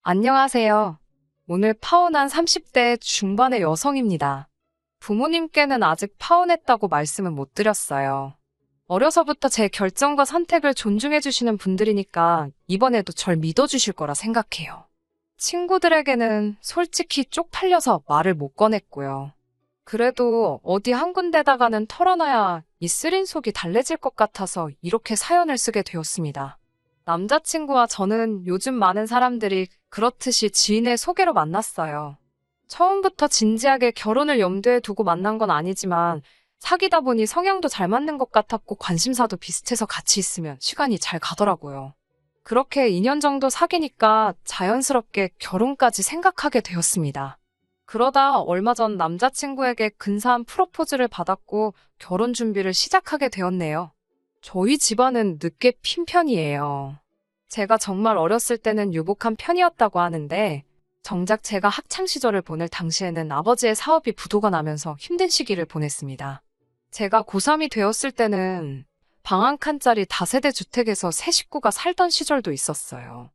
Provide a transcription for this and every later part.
안녕하세요. 오늘 파혼한 30대 중반의 여성입니다. 부모님께는 아직 파혼했다고 말씀은 못 드렸어요. 어려서부터 제 결정과 선택을 존중해주시는 분들이니까 이번에도 절 믿어주실 거라 생각해요. 친구들에게는 솔직히 쪽팔려서 말을 못 꺼냈고요. 그래도 어디 한 군데다가는 털어놔야 이 쓰린 속이 달래질 것 같아서 이렇게 사연을 쓰게 되었습니다. 남자친구와 저는 요즘 많은 사람들이 그렇듯이 지인의 소개로 만났어요. 처음부터 진지하게 결혼을 염두에 두고 만난 건 아니지만 사귀다 보니 성향도 잘 맞는 것 같았고 관심사도 비슷해서 같이 있으면 시간이 잘 가더라고요. 그렇게 2년 정도 사귀니까 자연스럽게 결혼까지 생각하게 되었습니다. 그러다 얼마 전 남자친구에게 근사한 프로포즈를 받았고 결혼 준비를 시작하게 되었네요. 저희 집안은 늦게 핀 편이에요. 제가 정말 어렸을 때는 유복한 편이었다고 하는데 정작 제가 학창 시절을 보낼 당시에는 아버지의 사업이 부도가 나면서 힘든 시기를 보냈습니다. 제가 고3이 되었을 때는 방 한 칸짜리 다세대 주택에서 세 식구가 살던 시절도 있었어요.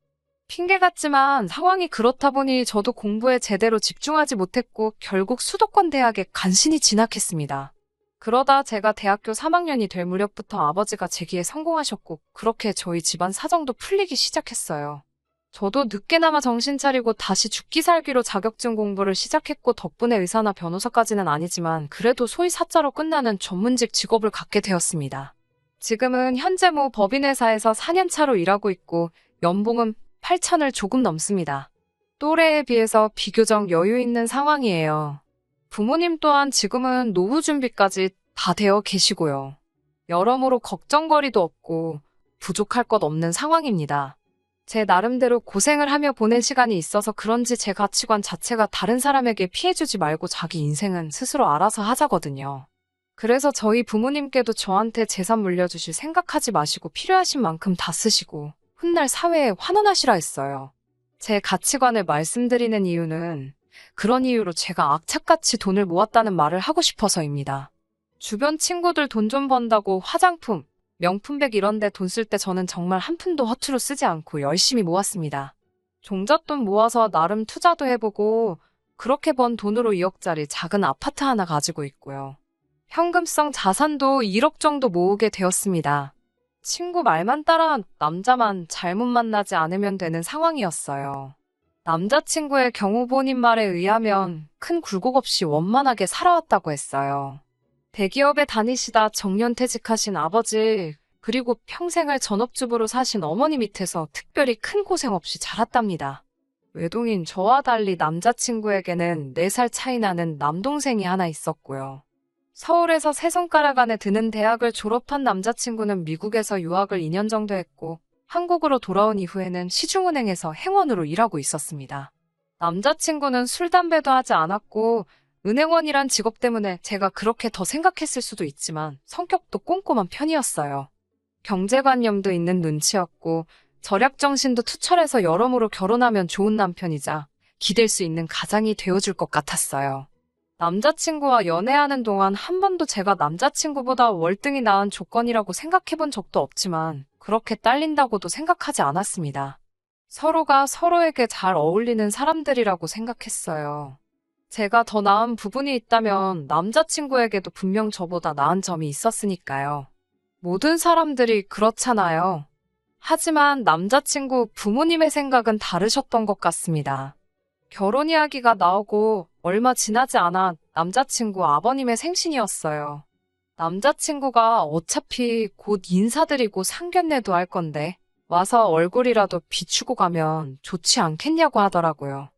핑계 같지만 상황이 그렇다 보니 저도 공부에 제대로 집중하지 못했고 결국 수도권 대학에 간신히 진학했습니다. 그러다 제가 대학교 3학년이 될 무렵부터 아버지가 재기에 성공하셨고 그렇게 저희 집안 사정도 풀리기 시작했어요. 저도 늦게나마 정신 차리고 다시 죽기 살기로 자격증 공부를 시작했고 덕분에 의사나 변호사까지는 아니지만 그래도 소위 사자로 끝나는 전문직 직업을 갖게 되었습니다. 지금은 현재 모 법인회사에서 4년 차로 일하고 있고 연봉은 8천을 조금 넘습니다. 또래에 비해서 비교적 여유 있는 상황이에요. 부모님 또한 지금은 노후 준비까지 다 되어 계시고요. 여러모로 걱정거리도 없고 부족할 것 없는 상황입니다. 제 나름대로 고생을 하며 보낸 시간이 있어서 그런지 제 가치관 자체가 다른 사람에게 피해주지 말고 자기 인생은 스스로 알아서 하자거든요. 그래서 저희 부모님께도 저한테 재산 물려주실 생각하지 마시고 필요하신 만큼 다 쓰시고 훗날 사회에 환원하시라 했어요. 제 가치관을 말씀드리는 이유는 그런 이유로 제가 악착같이 돈을 모았다는 말을 하고 싶어서입니다. 주변 친구들 돈 좀 번다고 화장품, 명품백 이런 데 돈 쓸 때 저는 정말 한 푼도 허투루 쓰지 않고 열심히 모았습니다. 종잣돈 모아서 나름 투자도 해보고 그렇게 번 돈으로 2억짜리 작은 아파트 하나 가지고 있고요. 현금성 자산도 1억 정도 모으게 되었습니다. 친구 말만 따라 남자만 잘못 만나지 않으면 되는 상황이었어요. 남자친구의 경우 본인 말에 의하면 큰 굴곡 없이 원만하게 살아왔다고 했어요. 대기업에 다니시다 정년퇴직하신 아버지, 그리고 평생을 전업주부로 사신 어머니 밑에서 특별히 큰 고생 없이 자랐답니다. 외동인 저와 달리 남자친구에게는 4살 차이 나는 남동생이 하나 있었고요. 서울에서 세 손가락 안에 드는 대학을 졸업한 남자친구는 미국에서 유학을 2년 정도 했고 한국으로 돌아온 이후에는 시중은행에서 행원으로 일하고 있었습니다. 남자친구는 술, 담배도 하지 않았고 은행원이란 직업 때문에 제가 그렇게 더 생각했을 수도 있지만 성격도 꼼꼼한 편이었어요. 경제관념도 있는 눈치였고 절약정신도 투철해서 여러모로 결혼하면 좋은 남편이자 기댈 수 있는 가장이 되어줄 것 같았어요. 남자친구와 연애하는 동안 한 번도 제가 남자친구보다 월등히 나은 조건이라고 생각해본 적도 없지만 그렇게 딸린다고도 생각하지 않았습니다. 서로가 서로에게 잘 어울리는 사람들이라고 생각했어요. 제가 더 나은 부분이 있다면 남자친구에게도 분명 저보다 나은 점이 있었으니까요. 모든 사람들이 그렇잖아요. 하지만 남자친구 부모님의 생각은 다르셨던 것 같습니다. 결혼 이야기가 나오고 얼마 지나지 않아 남자친구 아버님의 생신이었어요. 남자친구가 어차피 곧 인사드리고 상견례도 할 건데 와서 얼굴이라도 비추고 가면 좋지 않겠냐고 하더라고요.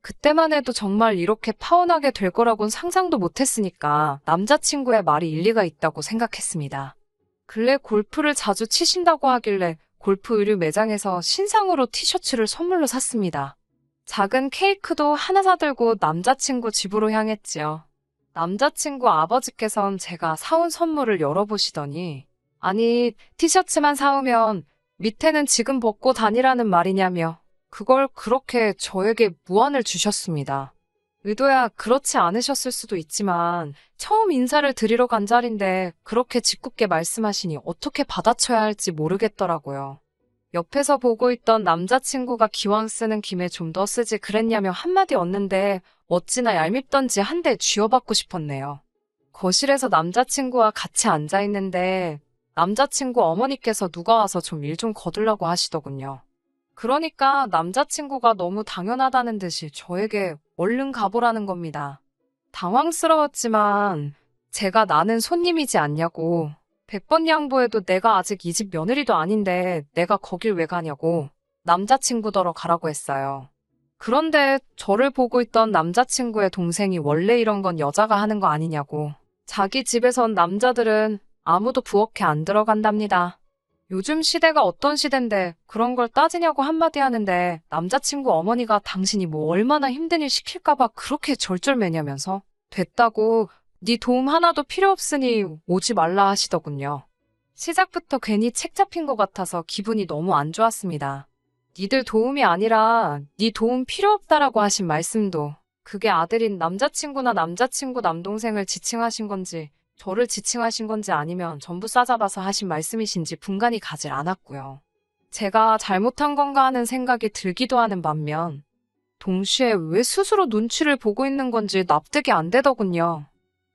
그때만 해도 정말 이렇게 파혼하게 될 거라고는 상상도 못했으니까 남자친구의 말이 일리가 있다고 생각했습니다. 근래 골프를 자주 치신다고 하길래 골프 의류 매장에서 신상으로 티셔츠를 선물로 샀습니다. 작은 케이크도 하나 사들고 남자친구 집으로 향했지요. 남자친구 아버지께선 제가 사온 선물을 열어보시더니 아니 티셔츠만 사오면 밑에는 지금 벗고 다니라는 말이냐며 그걸 그렇게 저에게 무안을 주셨습니다. 의도야 그렇지 않으셨을 수도 있지만 처음 인사를 드리러 간 자리인데 그렇게 짓궂게 말씀하시니 어떻게 받아쳐야 할지 모르겠더라고요. 옆에서 보고 있던 남자친구가 기왕 쓰는 김에 좀 더 쓰지 그랬냐며 한마디 얻는데 어찌나 얄밉던지 한 대 쥐어받고 싶었네요. 거실에서 남자친구와 같이 앉아 있는데 남자친구 어머니께서 누가 와서 좀 일 좀 거들라고 하시더군요. 그러니까 남자친구가 너무 당연하다는 듯이 저에게 얼른 가보라는 겁니다. 당황스러웠지만 제가 나는 손님이지 않냐고 100번 양보해도 내가 아직 이 집 며느리도 아닌데 내가 거길 왜 가냐고 남자친구더러 가라고 했어요. 그런데 저를 보고 있던 남자친구의 동생이 원래 이런 건 여자가 하는 거 아니냐고 자기 집에선 남자들은 아무도 부엌에 안 들어간답니다. 요즘 시대가 어떤 시대인데 그런 걸 따지냐고 한마디 하는데 남자친구 어머니가 당신이 뭐 얼마나 힘든 일 시킬까봐 그렇게 절절매냐면서 됐다고 네 도움 하나도 필요 없으니 오지 말라 하시더군요. 시작부터 괜히 책 잡힌 것 같아서 기분이 너무 안 좋았습니다. 니들 도움이 아니라 네 도움 필요 없다라고 하신 말씀도 그게 아들인 남자친구나 남자친구 남동생을 지칭하신 건지 저를 지칭하신 건지 아니면 전부 싸잡아서 하신 말씀이신지 분간이 가질 않았고요. 제가 잘못한 건가 하는 생각이 들기도 하는 반면 동시에 왜 스스로 눈치를 보고 있는 건지 납득이 안 되더군요.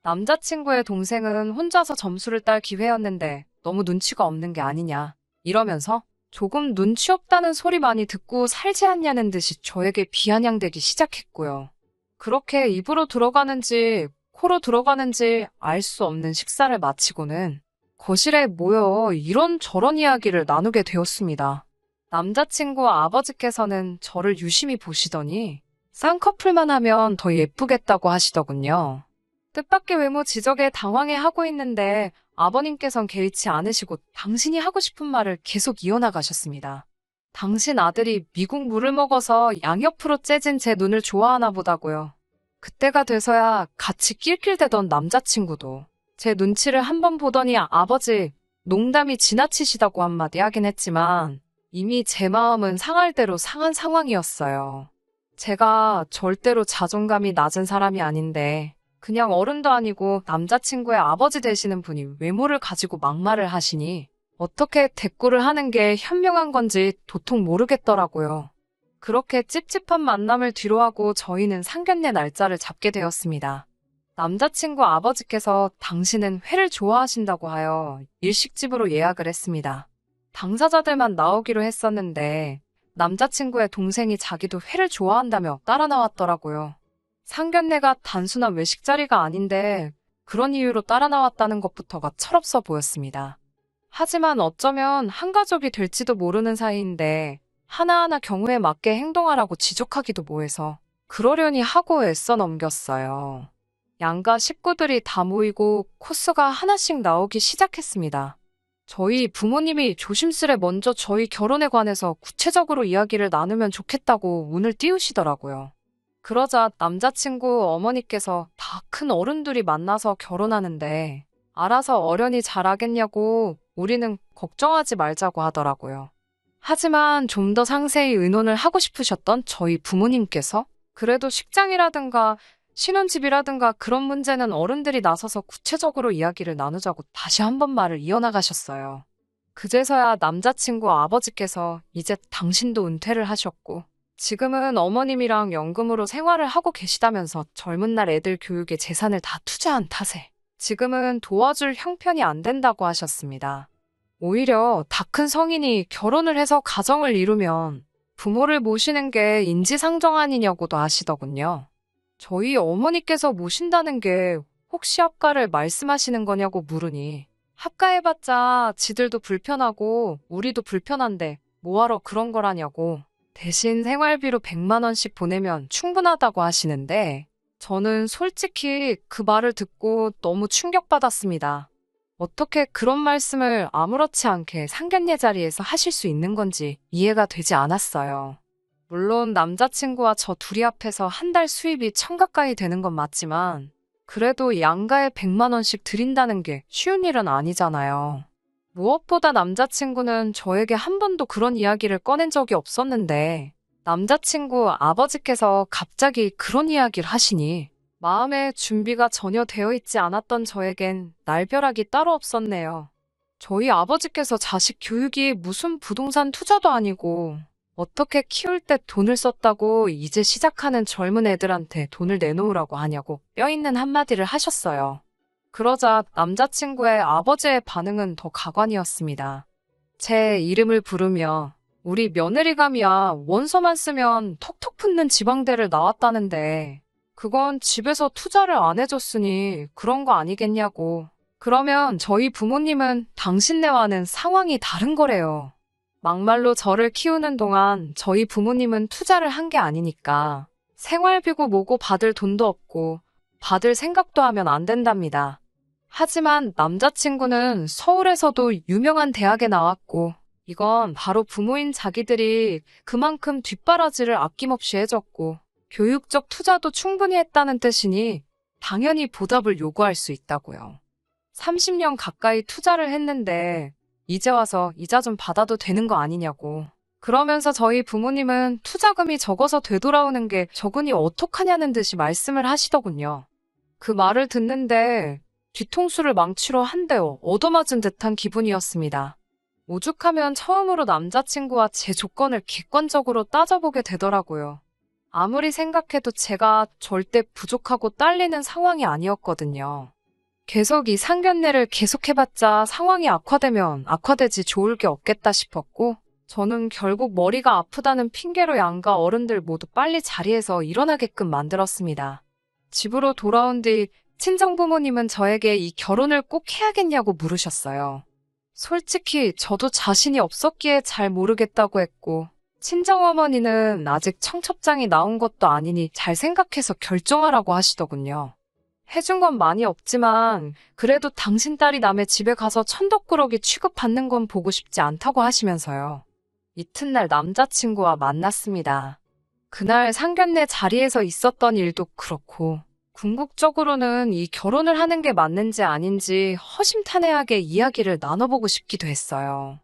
남자친구의 동생은 혼자서 점수를 딸 기회였는데 너무 눈치가 없는 게 아니냐 이러면서 조금 눈치 없다는 소리 많이 듣고 살지 않냐는 듯이 저에게 비아냥대기 시작했고요. 그렇게 입으로 들어가는지 코로 들어가는지 알 수 없는 식사를 마치고는 거실에 모여 이런저런 이야기를 나누게 되었습니다. 남자친구 아버지께서는 저를 유심히 보시더니 쌍꺼풀만 하면 더 예쁘겠다고 하시더군요. 뜻밖의 외모 지적에 당황해하고 있는데 아버님께선 개의치 않으시고 당신이 하고 싶은 말을 계속 이어나가셨습니다. 당신 아들이 미국 물을 먹어서 양옆으로 째진 제 눈을 좋아하나 보다고요. 그때가 돼서야 같이 낄낄대던 남자친구도 제 눈치를 한번 보더니 아버지 농담이 지나치시다고 한마디 하긴 했지만 이미 제 마음은 상할 대로 상한 상황이었어요. 제가 절대로 자존감이 낮은 사람이 아닌데 그냥 어른도 아니고 남자친구의 아버지 되시는 분이 외모를 가지고 막말을 하시니 어떻게 대꾸를 하는 게 현명한 건지 도통 모르겠더라고요. 그렇게 찝찝한 만남을 뒤로하고 저희는 상견례 날짜를 잡게 되었습니다. 남자친구 아버지께서 당신은 회를 좋아하신다고 하여 일식집으로 예약을 했습니다. 당사자들만 나오기로 했었는데 남자친구의 동생이 자기도 회를 좋아한다며 따라 나왔더라고요. 상견례가 단순한 외식 자리가 아닌데 그런 이유로 따라 나왔다는 것부터가 철없어 보였습니다. 하지만 어쩌면 한 가족이 될지도 모르는 사이인데 하나하나 경우에 맞게 행동하라고 지적하기도 뭐해서 그러려니 하고 애써 넘겼어요. 양가 식구들이 다 모이고 코스가 하나씩 나오기 시작했습니다. 저희 부모님이 조심스레 먼저 저희 결혼에 관해서 구체적으로 이야기를 나누면 좋겠다고 운을 띄우시더라고요. 그러자 남자친구 어머니께서 다 큰 어른들이 만나서 결혼하는데 알아서 어련히 잘하겠냐고 우리는 걱정하지 말자고 하더라고요. 하지만 좀 더 상세히 의논을 하고 싶으셨던 저희 부모님께서 그래도 식장이라든가 신혼집이라든가 그런 문제는 어른들이 나서서 구체적으로 이야기를 나누자고 다시 한번 말을 이어나가셨어요. 그제서야 남자친구 아버지께서 이제 당신도 은퇴를 하셨고 지금은 어머님이랑 연금으로 생활을 하고 계시다면서 젊은 날 애들 교육에 재산을 다 투자한 탓에 지금은 도와줄 형편이 안 된다고 하셨습니다. 오히려 다 큰 성인이 결혼을 해서 가정을 이루면 부모를 모시는 게 인지상정 아니냐고도 하시더군요. 저희 어머니께서 모신다는 게 혹시 합가를 말씀하시는 거냐고 물으니 합가해봤자 지들도 불편하고 우리도 불편한데 뭐하러 그런 거라냐고 대신 생활비로 100만 원씩 보내면 충분하다고 하시는데 저는 솔직히 그 말을 듣고 너무 충격받았습니다. 어떻게 그런 말씀을 아무렇지 않게 상견례 자리에서 하실 수 있는 건지 이해가 되지 않았어요. 물론 남자친구와 저 둘이 합해서 한 달 수입이 1000 가까이 되는 건 맞지만 그래도 양가에 100만 원씩 드린다는 게 쉬운 일은 아니잖아요. 무엇보다 남자친구는 저에게 한 번도 그런 이야기를 꺼낸 적이 없었는데 남자친구 아버지께서 갑자기 그런 이야기를 하시니 마음의 준비가 전혀 되어 있지 않았던 저에겐 날벼락이 따로 없었네요. 저희 아버지께서 자식 교육이 무슨 부동산 투자도 아니고 어떻게 키울 때 돈을 썼다고 이제 시작하는 젊은 애들한테 돈을 내놓으라고 하냐고 뼈있는 한마디를 하셨어요. 그러자 남자친구의 아버지의 반응은 더 가관이었습니다. 제 이름을 부르며 우리 며느리감이야 원서만 쓰면 톡톡 붙는 지방대를 나왔다는데 그건 집에서 투자를 안 해줬으니 그런 거 아니겠냐고. 그러면 저희 부모님은 당신네와는 상황이 다른 거래요. 막말로 저를 키우는 동안 저희 부모님은 투자를 한 게 아니니까 생활비고 뭐고 받을 돈도 없고 받을 생각도 하면 안 된답니다. 하지만 남자친구는 서울에서도 유명한 대학에 나왔고 이건 바로 부모인 자기들이 그만큼 뒷바라지를 아낌없이 해줬고 교육적 투자도 충분히 했다는 뜻이니 당연히 보답을 요구할 수 있다고요. 30년 가까이 투자를 했는데 이제 와서 이자 좀 받아도 되는 거 아니냐고. 그러면서 저희 부모님은 투자금이 적어서 되돌아오는 게 적으니 어떡하냐는 듯이 말씀을 하시더군요. 그 말을 듣는데 뒤통수를 망치로 한 대 얻어맞은 듯한 기분이었습니다. 오죽하면 처음으로 남자친구와 제 조건을 객관적으로 따져보게 되더라고요. 아무리 생각해도 제가 절대 부족하고 딸리는 상황이 아니었거든요. 계속 이 상견례를 계속해봤자 상황이 악화되면 악화되지 좋을 게 없겠다 싶었고 저는 결국 머리가 아프다는 핑계로 양가 어른들 모두 빨리 자리에서 일어나게끔 만들었습니다. 집으로 돌아온 뒤 친정부모님은 저에게 이 결혼을 꼭 해야겠냐고 물으셨어요. 솔직히 저도 자신이 없었기에 잘 모르겠다고 했고 친정어머니는 아직 청첩장이 나온 것도 아니니 잘 생각해서 결정하라고 하시더군요. 해준 건 많이 없지만 그래도 당신 딸이 남의 집에 가서 천덕꾸러기 취급받는 건 보고 싶지 않다고 하시면서요. 이튿날 남자친구와 만났습니다. 그날 상견례 자리에서 있었던 일도 그렇고 궁극적으로는 이 결혼을 하는 게 맞는지 아닌지 허심탄회하게 이야기를 나눠보고 싶기도 했어요.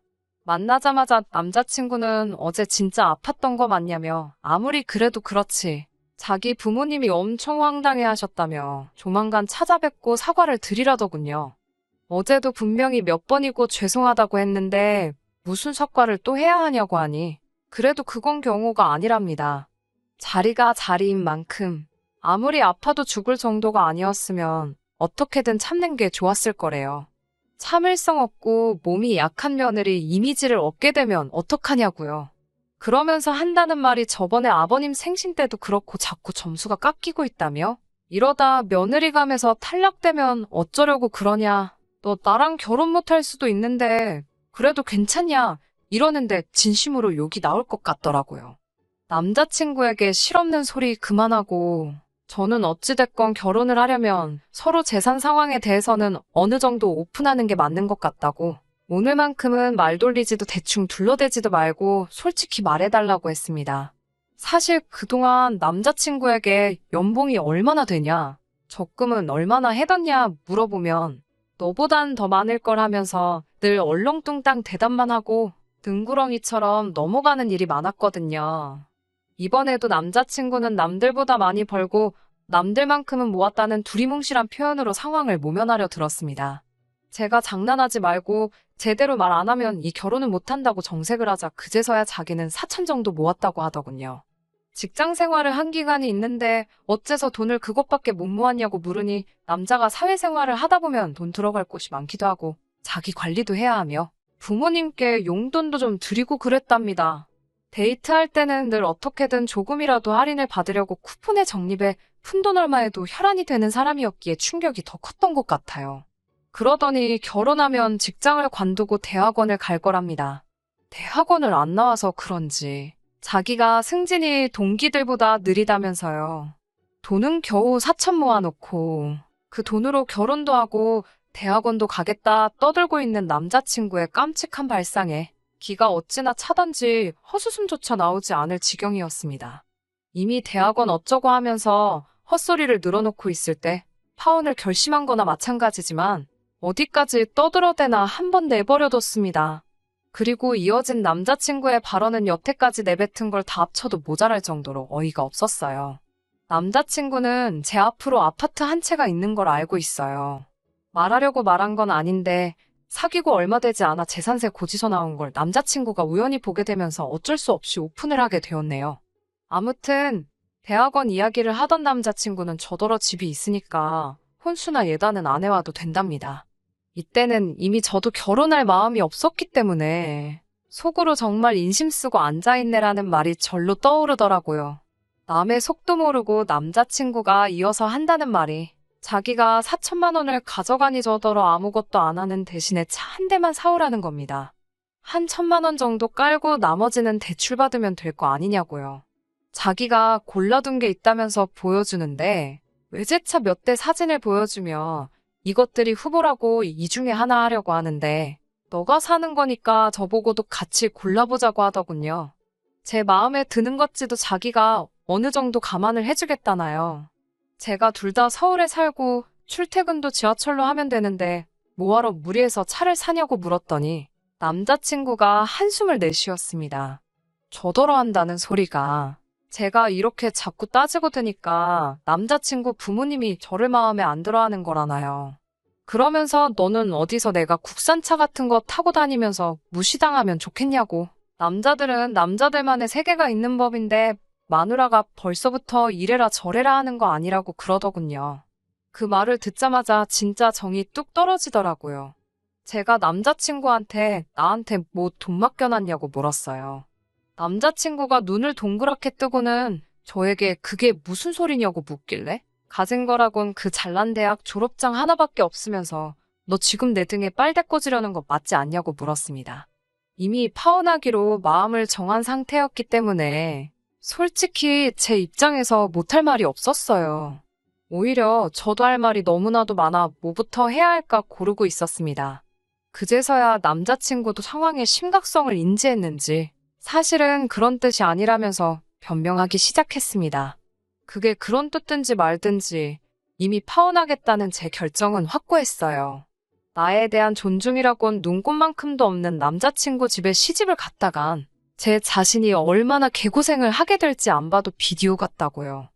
만나자마자 남자친구는 어제 진짜 아팠던 거 맞냐며 아무리 그래도 그렇지. 자기 부모님이 엄청 황당해 하셨다며 조만간 찾아뵙고 사과를 드리라더군요. 어제도 분명히 몇 번이고 죄송하다고 했는데 무슨 사과를 또 해야 하냐고 하니 그래도 그건 경우가 아니랍니다. 자리가 자리인 만큼 아무리 아파도 죽을 정도가 아니었으면 어떻게든 참는 게 좋았을 거래요. 참을성 없고 몸이 약한 며느리 이미지를 얻게 되면 어떡하냐고요. 그러면서 한다는 말이 저번에 아버님 생신 때도 그렇고 자꾸 점수가 깎이고 있다며? 이러다 며느리감에서 탈락되면 어쩌려고 그러냐. 너 나랑 결혼 못할 수도 있는데 그래도 괜찮냐? 이러는데 진심으로 욕이 나올 것 같더라고요. 남자친구에게 실없는 소리 그만하고 저는 어찌됐건 결혼을 하려면 서로 재산 상황에 대해서는 어느 정도 오픈하는 게 맞는 것 같다고. 오늘만큼은 말 돌리지도 대충 둘러대지도 말고 솔직히 말해달라고 했습니다. 사실 그동안 남자친구에게 연봉이 얼마나 되냐, 적금은 얼마나 해뒀냐 물어보면 너보단 더 많을 걸 하면서 늘 얼렁뚱땅 대답만 하고 등구렁이처럼 넘어가는 일이 많았거든요. 이번에도 남자친구는 남들보다 많이 벌고 남들만큼은 모았다는 두리뭉실한 표현으로 상황을 모면하려 들었습니다. 제가 장난하지 말고 제대로 말 안 하면 이 결혼은 못한다고 정색을 하자 그제서야 자기는 4천 정도 모았다고 하더군요. 직장 생활을 한 기간이 있는데 어째서 돈을 그것밖에 못 모았냐고 물으니 남자가 사회생활을 하다 보면 돈 들어갈 곳이 많기도 하고 자기 관리도 해야 하며 부모님께 용돈도 좀 드리고 그랬답니다. 데이트할 때는 늘 어떻게든 조금이라도 할인을 받으려고 쿠폰에 적립해 푼돈 얼마에도 혈안이 되는 사람이었기에 충격이 더 컸던 것 같아요. 그러더니 결혼하면 직장을 관두고 대학원을 갈 거랍니다. 대학원을 안 나와서 그런지 자기가 승진이 동기들보다 느리다면서요. 돈은 겨우 4천 모아놓고 그 돈으로 결혼도 하고 대학원도 가겠다 떠들고 있는 남자친구의 깜찍한 발상에 기가 어찌나 차던지 헛웃음조차 나오지 않을 지경이었습니다. 이미 대학원 어쩌고 하면서 헛소리를 늘어놓고 있을 때 파혼을 결심한 거나 마찬가지지만 어디까지 떠들어대나 한번 내버려뒀습니다. 그리고 이어진 남자친구의 발언은 여태까지 내뱉은 걸 다 합쳐도 모자랄 정도로 어이가 없었어요. 남자친구는 제 앞으로 아파트 한 채가 있는 걸 알고 있어요. 말하려고 말한 건 아닌데 사귀고 얼마 되지 않아 재산세 고지서 나온 걸 남자친구가 우연히 보게 되면서 어쩔 수 없이 오픈을 하게 되었네요. 아무튼 대학원 이야기를 하던 남자친구는 저더러 집이 있으니까 혼수나 예단은 안 해와도 된답니다. 이때는 이미 저도 결혼할 마음이 없었기 때문에 속으로 정말 인심 쓰고 앉아있네라는 말이 절로 떠오르더라고요. 남의 속도 모르고 남자친구가 이어서 한다는 말이 자기가 4천만 원을 가져가니 저더러 아무것도 안 하는 대신에 차 한 대만 사오라는 겁니다. 한 1,000만 원 정도 깔고 나머지는 대출받으면 될 거 아니냐고요. 자기가 골라둔 게 있다면서 보여주는데 외제차 몇 대 사진을 보여주며 이것들이 후보라고 이 중에 하나 하려고 하는데 너가 사는 거니까 저보고도 같이 골라보자고 하더군요. 제 마음에 드는 것지도 자기가 어느 정도 감안을 해주겠다나요. 제가 둘 다 서울에 살고 출퇴근도 지하철로 하면 되는데 뭐하러 무리해서 차를 사냐고 물었더니 남자친구가 한숨을 내쉬었습니다. 저더러 한다는 소리가 제가 이렇게 자꾸 따지고 드니까 남자친구 부모님이 저를 마음에 안 들어하는 거라나요. 그러면서 너는 어디서 내가 국산차 같은 거 타고 다니면서 무시당하면 좋겠냐고. 남자들은 남자들만의 세계가 있는 법인데 마누라가 벌써부터 이래라 저래라 하는 거 아니라고 그러더군요. 그 말을 듣자마자 진짜 정이 뚝 떨어지더라고요. 제가 남자친구한테 나한테 뭐 돈 맡겨놨냐고 물었어요. 남자친구가 눈을 동그랗게 뜨고는 저에게 그게 무슨 소리냐고 묻길래 가진 거라곤 그 잘난 대학 졸업장 하나밖에 없으면서 너 지금 내 등에 빨대 꽂으려는 거 맞지 않냐고 물었습니다. 이미 파혼하기로 마음을 정한 상태였기 때문에 솔직히 제 입장에서 못할 말이 없었어요. 오히려 저도 할 말이 너무나도 많아 뭐부터 해야 할까 고르고 있었습니다. 그제서야 남자친구도 상황의 심각성을 인지했는지 사실은 그런 뜻이 아니라면서 변명하기 시작했습니다. 그게 그런 뜻든지 말든지 이미 파혼하겠다는 제 결정은 확고했어요. 나에 대한 존중이라곤 눈꼽만큼도 없는 남자친구 집에 시집을 갔다간 제 자신이 얼마나 개고생을 하게 될지 안 봐도 비디오 같다고요.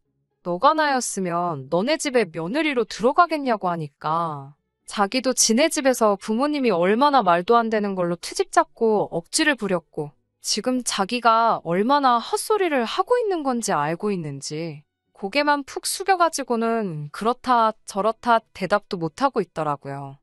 너가 나였으면 너네 집에 며느리로 들어가겠냐고 하니까 자기도 지네 집에서 부모님이 얼마나 말도 안 되는 걸로 트집 잡고 억지를 부렸고 지금 자기가 얼마나 헛소리를 하고 있는 건지 알고 있는지 고개만 푹 숙여가지고는 그렇다 저렇다 대답도 못하고 있더라고요.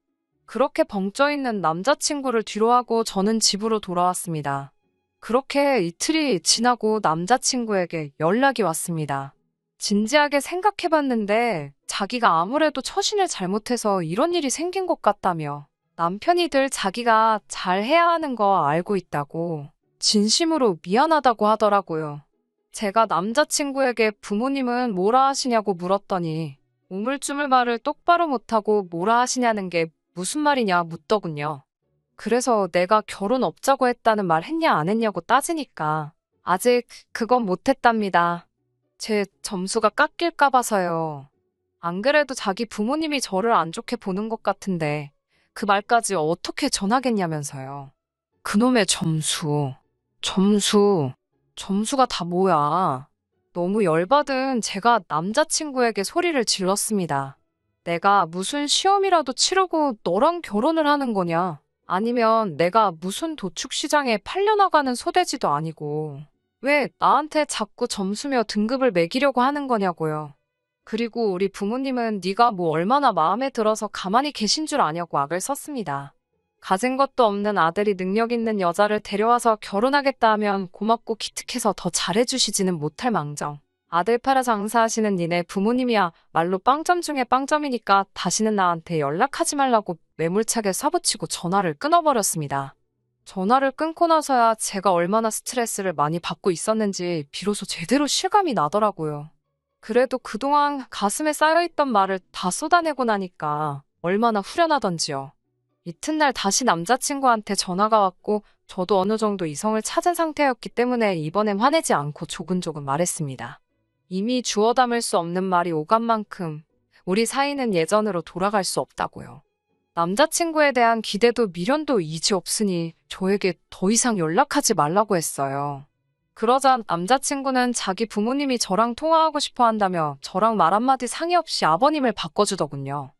그렇게 벙쪄있는 남자친구를 뒤로하고 저는 집으로 돌아왔습니다. 그렇게 이틀이 지나고 남자친구에게 연락이 왔습니다. 진지하게 생각해봤는데 자기가 아무래도 처신을 잘못해서 이런 일이 생긴 것 같다며 남편이 늘 자기가 잘해야 하는 거 알고 있다고 진심으로 미안하다고 하더라고요. 제가 남자친구에게 부모님은 뭐라 하시냐고 물었더니 우물쭈물 말을 똑바로 못하고 뭐라 하시냐는 게 무슨 말이냐 묻더군요. 그래서 내가 결혼 없자고 했다는 말 했냐 안 했냐고 따지니까 아직 그건 못했답니다. 제 점수가 깎일까 봐서요. 안 그래도 자기 부모님이 저를 안 좋게 보는 것 같은데 그 말까지 어떻게 전하겠냐면서요. 그놈의 점수가 다 뭐야. 너무 열받은 제가 남자친구에게 소리를 질렀습니다. 내가 무슨 시험이라도 치르고 너랑 결혼을 하는 거냐? 아니면 내가 무슨 도축시장에 팔려나가는 소돼지도 아니고 왜 나한테 자꾸 점수며 등급을 매기려고 하는 거냐고요. 그리고 우리 부모님은 네가 뭐 얼마나 마음에 들어서 가만히 계신 줄 아냐고 악을 썼습니다. 가진 것도 없는 아들이 능력 있는 여자를 데려와서 결혼하겠다 하면 고맙고 기특해서 더 잘해주시지는 못할 망정. 아들 팔아 장사하시는 니네 부모님이야 말로 빵점 중에 빵점이니까 다시는 나한테 연락하지 말라고 매몰차게 쏴붙이고 전화를 끊어버렸습니다. 전화를 끊고 나서야 제가 얼마나 스트레스를 많이 받고 있었는지 비로소 제대로 실감이 나더라고요. 그래도 그동안 가슴에 쌓여있던 말을 다 쏟아내고 나니까 얼마나 후련하던지요. 이튿날 다시 남자친구한테 전화가 왔고 저도 어느 정도 이성을 찾은 상태였기 때문에 이번엔 화내지 않고 조근조근 말했습니다. 이미 주워 담을 수 없는 말이 오간 만큼 우리 사이는 예전으로 돌아갈 수 없다고요. 남자친구에 대한 기대도 미련도 이지 없으니 저에게 더 이상 연락하지 말라고 했어요. 그러자 남자친구는 자기 부모님이 저랑 통화하고 싶어 한다며 저랑 말 한마디 상의 없이 아버님을 바꿔주더군요.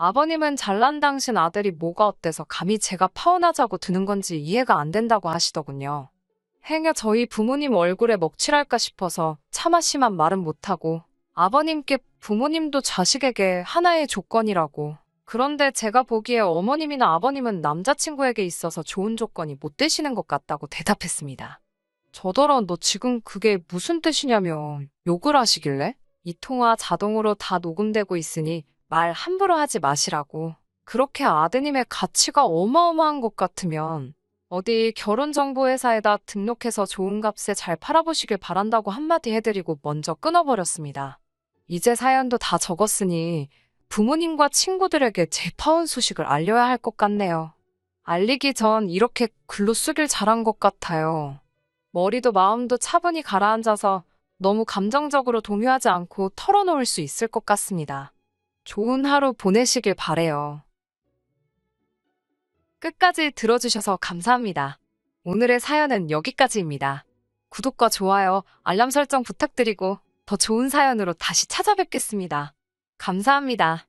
아버님은 잘난 당신 아들이 뭐가 어때서 감히 제가 파혼하자고 드는 건지 이해가 안 된다고 하시더군요. 행여 저희 부모님 얼굴에 먹칠할까 싶어서 차마 심한 말은 못하고 아버님께 부모님도 자식에게 하나의 조건이라고. 그런데 제가 보기에 어머님이나 아버님은 남자친구에게 있어서 좋은 조건이 못 되시는 것 같다고 대답했습니다. 저더러 너 지금 그게 무슨 뜻이냐며 욕을 하시길래 이 통화 자동으로 다 녹음되고 있으니 말 함부로 하지 마시라고. 그렇게 아드님의 가치가 어마어마한 것 같으면 어디 결혼정보회사에다 등록해서 좋은 값에 잘 팔아보시길 바란다고 한마디 해드리고 먼저 끊어버렸습니다. 이제 사연도 다 적었으니 부모님과 친구들에게 제 파혼 소식을 알려야 할 것 같네요. 알리기 전 이렇게 글로 쓰길 잘한 것 같아요. 머리도 마음도 차분히 가라앉아서 너무 감정적으로 동요하지 않고 털어놓을 수 있을 것 같습니다. 좋은 하루 보내시길 바래요. 끝까지 들어주셔서 감사합니다. 오늘의 사연은 여기까지입니다. 구독과 좋아요, 알람 설정 부탁드리고 더 좋은 사연으로 다시 찾아뵙겠습니다. 감사합니다.